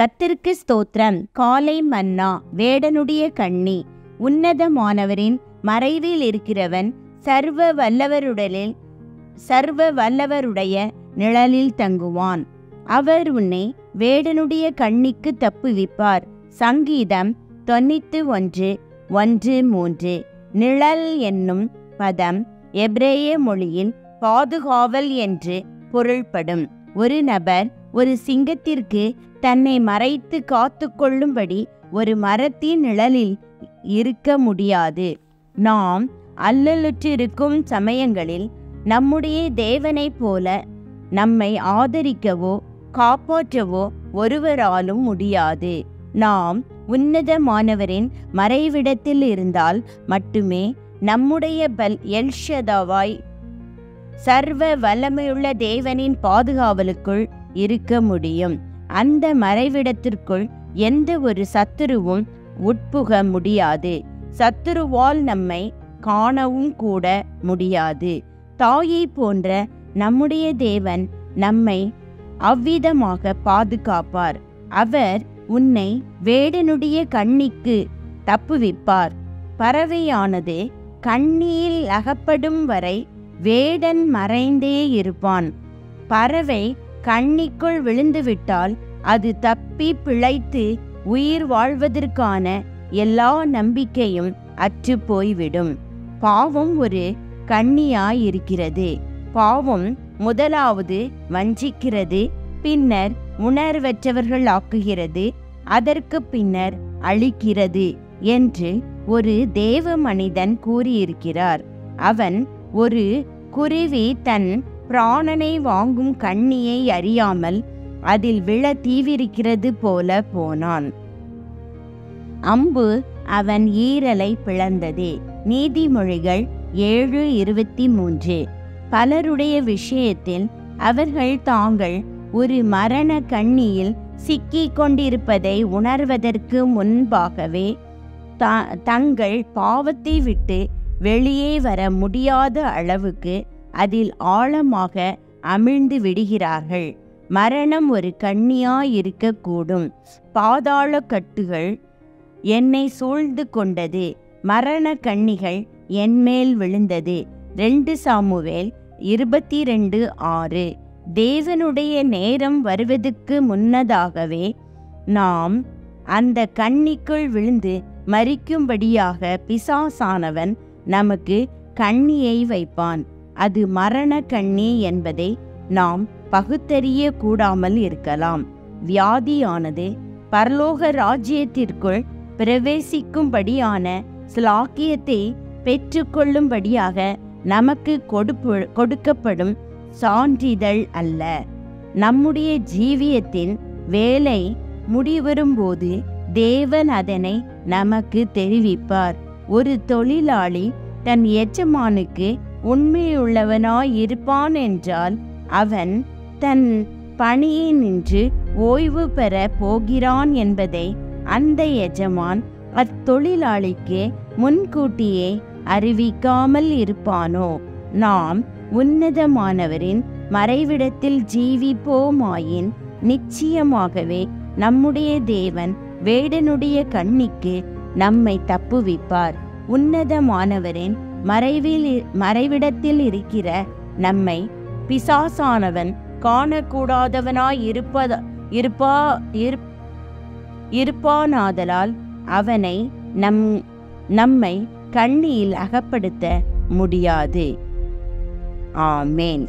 கர்த்தருக்கு ஸ்தோத்திரம். காலை மன்னா. வேடனுடைய கண்ணி. உன்னதமானவரின் மறைவில் இருக்கிறவன் சர்வ வல்லவருடைய நிழலில் தங்குவான். அவர் உன்னை வேடனுடைய கண்ணிக்கு தப்புவிப்பார். சங்கீதம் 91:1-3. நிழல் என்னும் பதம் எபிரேய மொழியில் பாதுகாவல் என்று பொருள்படும். ஒரு நபர் ஒரு சிங்கத்திற்கு தன்னை மறைத்து காத்து கொள்ளும்படி ஒரு மரத்தின் நிழலில் இருக்க முடியாது. நாம் அல்லலுற்றிருக்கும் சமயங்களில் நம்முடைய தேவனைப் போல நம்மை ஆதரிக்கவோ காப்பாற்றவோ ஒருவராலும் முடியாது. நாம் உன்னதமானவரின் மறைவிடத்தில் இருந்தால் மட்டுமே நம்முடைய எல்ஷதாவாய் சர்வ வல்லமையுள்ள தேவனின் பாதுகாவலுக்குள் இருக்க முடியும். அந்த மறைவிடத்திற்குள் எந்த ஒரு சத்துருவும் உட்புக முடியாது. சத்துருவால் நம்மை காணவும் கூட முடியாது. தாயை போன்ற நம்முடைய தேவன் நம்மை அவ்விதமாக பாதுகாப்பார். அவர் உன்னை வேடனுடைய கண்ணிக்கு தப்புவிப்பார். பறவையானது கண்ணியில் அகப்படும் வரை வேடன் மறைந்தே இருப்பான். பறவை கண்ணிக்குள் விழுந்துவிட்டால் அது தப்பி பிழைத்து உயிர் வாழ்வதற்கான எல்லா நம்பிக்கையும் அற்று போய்விடும். பாவம் ஒரு கண்ணியாயிருக்கிறது. பாவம் முதலாவது வஞ்சிக்கிறது, பின்னர் உணர்வற்றவர்கள் ஆக்குகிறது, அதற்கு பின்னர் அழிக்கிறது என்று ஒரு தேவ மனிதன் கூறியிருக்கிறார். அவன் ஒரு குருவி தன் பிராணனை வாங்கும் கண்ணியை அறியாமல் அதில் விழ தீவிரிக்கிறது போல போனான். அம்பு அவன் ஈரலை பிளந்தது. நீதிமொழிகள் 7:23. பலருடைய விஷயத்தில் அவர்கள் தாங்கள் ஒரு மரண கண்ணியில் சிக்கிக் கொண்டிருப்பதை உணர்வதற்கு முன்பாகவே தங்கள் பாவத்தை விட்டு வெளியே வர முடியாத அளவுக்கு அதில் ஆழமாக அமிழ்ந்து விடுகிறார்கள். மரணம் ஒரு கண்ணியாயிருக்கக்கூடும். பாதாள கட்டுகள் என்னை சூழ்ந்து கொண்டது, மரண கண்ணிகள் என்மேல் விழுந்தது. 2 சாமுவேல் 22:6. தேவனுடைய நேரம் வருவதற்கு முன்னதாகவே நாம் அந்த கண்ணிக்குள் விழுந்து மரிக்கும்படியாக பிசாசானவன் நமக்கு கண்ணியை வைப்பான். அது மரண கண்ணி என்பதை நாம் பகுத்தறிய கூடாமல் இருக்கலாம். வியாதியானது பரலோக ராஜ்யத்திற்குள் பிரவேசிக்கும்படியான ஸ்லாக்கியத்தை பெற்றுக்கொள்ளும்படியாக நமக்கு கொடுக்கப்படும் சான்றிதழ் அல்ல. நம்முடைய ஜீவியத்தின் வேலை முடிவரும்போது தேவன் அதனை நமக்கு தெரிவிப்பார். ஒரு தொழிலாளி தன் எஜமானுக்கு உண்மையுள்ளவனாயிருப்பான் என்றால் அவன் தன் பணியை நின்று ஓய்வு பெற போகிறான் என்பதை அந்த எஜமான் அத்தொழிலாளிக்கு முன்கூட்டியே அறிவிக்காமல் இருப்பானோ? நாம் உன்னதமானவரின் மறைவிடத்தில் ஜீவிப்போமாயின் நிச்சயமாகவே நம்முடைய தேவன் வேடனுடைய கண்ணிக்கு நம்மை தப்புவிப்பார். உன்னதமானவரின் மறைவிடத்தில் இருக்கிற நம்மை பிசாசானவன் காணக்கூடாதவனாயிருப்பானாதலால் அவனை நம்மை கண்ணியில் அகப்படுத்த முடியாது. ஆமேன்.